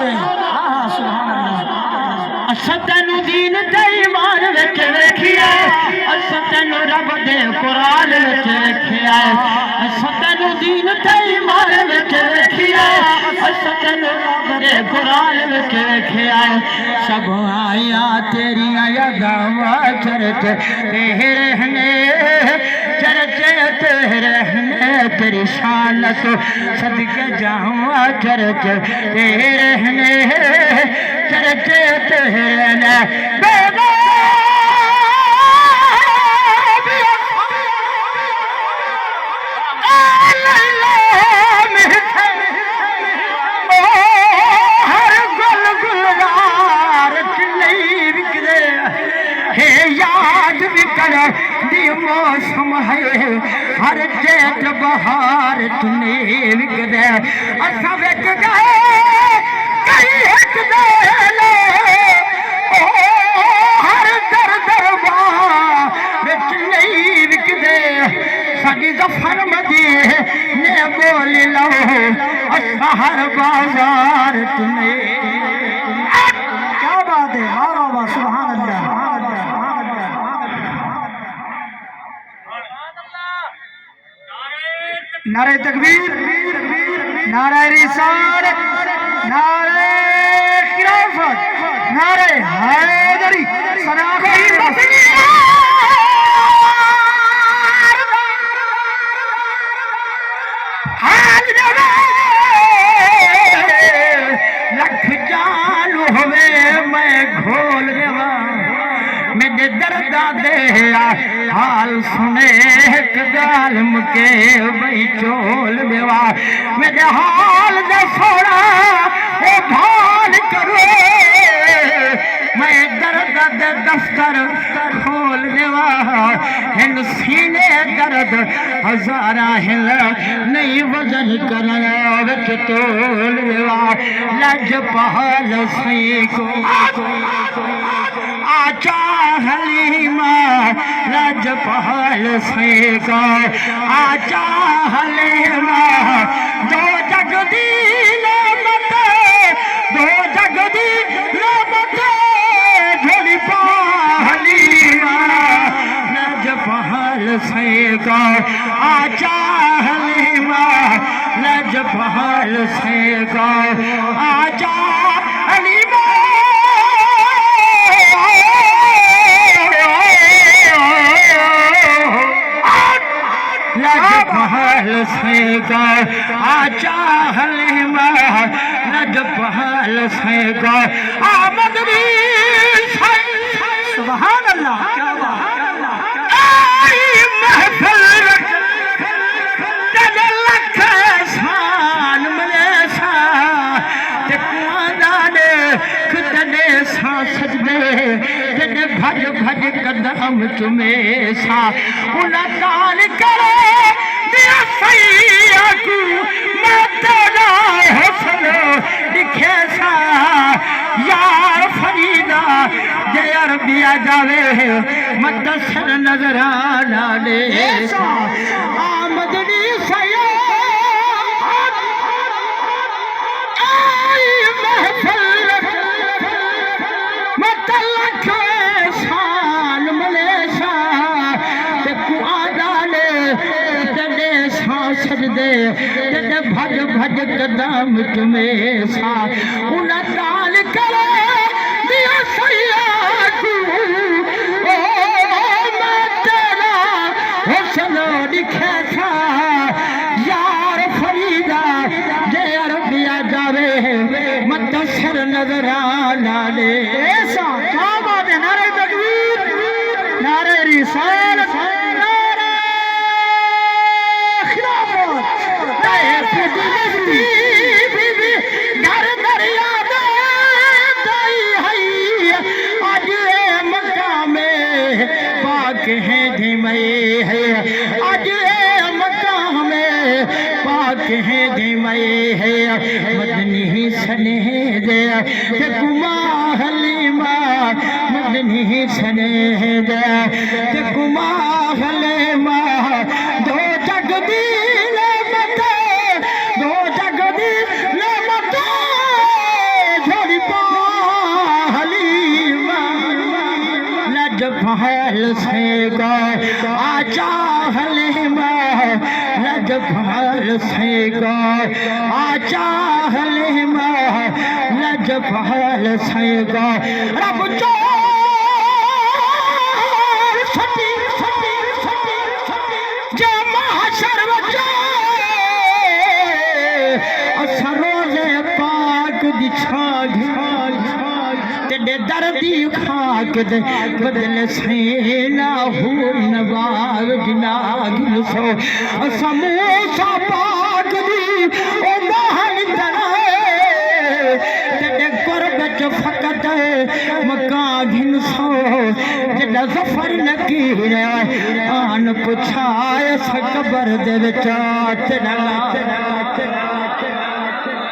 बात है। हाँ सुभान अल्लाह। असतनु दीन ते ईमान विच वेखिया, असतनु रब दे कुरान विच वेखिया, असतनु दीन ते ईमान विच वेखिया, असतनु रब दे कुरान विच वेखिया। सब आया तेरिया यादां चरचे ते रहने, चरचे ते रहने तेरी शान तो सदके जाऊं, चरचे ते रहने, चरचे ते रहने बेगा याद भी कर दी मौसम है, हर जेठ बहार तुने विक दे, असा विक गए कई हिक दे ओ हर दर दरबार नहीं विक दे, साडी जफर मदी ने बोल लो असा हर बाजार तुने। क्या बात है। वाह वाह वाह सुभान अल्लाह। नारे तकबीर, नारे रिसालत, नारे खिलाफत, नारे हैदरी, सदाकत लख चालू होवे मैं घोल देवा, मेरे दर्दा दे हाल सुने एक गाल मुके बई चोल देवा, मेरे हाल दे सोना ओ भाल करो, मैं दर्दा दे दफ्तर खोल देवा, हिन सीने दर्द हजारा हिल नहीं वजन करना विच तोल देवा, लज पहल सही को आचा हलीमा, लज पहल से को आचा हलीमा, दो जगदी मत, दो जगदी मत झोली हलीमा, लज पहल से को आचा हलीमा, लज पहल से को आचा हलीमा, पहल से का आचा हलीमा, लज पहल से का आमदनी। सुभान अल्लाह। क्या बात महफिल लख सान मलेसा ते कुआं ने सा सजदे जने भज भज कदम चुमे सा, उना काल करे सैया को मैं तेरा हुस्न दिखे सा, यार फरीदा जे अरबिया जावे मदसर नजर आना दे, आमदनी सया महफिल मत लख शान मलेशा ते कुआदा ने सजदे तेरे भज भज कदम तुम्हें सा, उन ताल करे दिया सैया को ओ मैं तेरा हुस्न दिखे सा, यार फरीदा जे अरबिया जावे मदसर नजर आना दे। ऐसा क्या बात है। नारे तकबीर, नारे रिसालत, घर दरिया आज मकाम पाक है धीमय है, आज मकाम पाक है धीमय है, मदनी सने दे गुमा हलीमा, मदनी सने दे गुमा हलीमा, दो जगदी बहाल से गो आजा हलीमा लज बहाल से गो आजा हलीमा लज बहाल से गो रब जो तेरे दर्दी खाक दे बदल सेना हो नवाब गिनागिल सो समोसा पाक दी ओ महल तनाए तेरे गुरबत फकत मकान घिन सो जदा जफर लगी आन पुछाए सकबर दे विच तेरा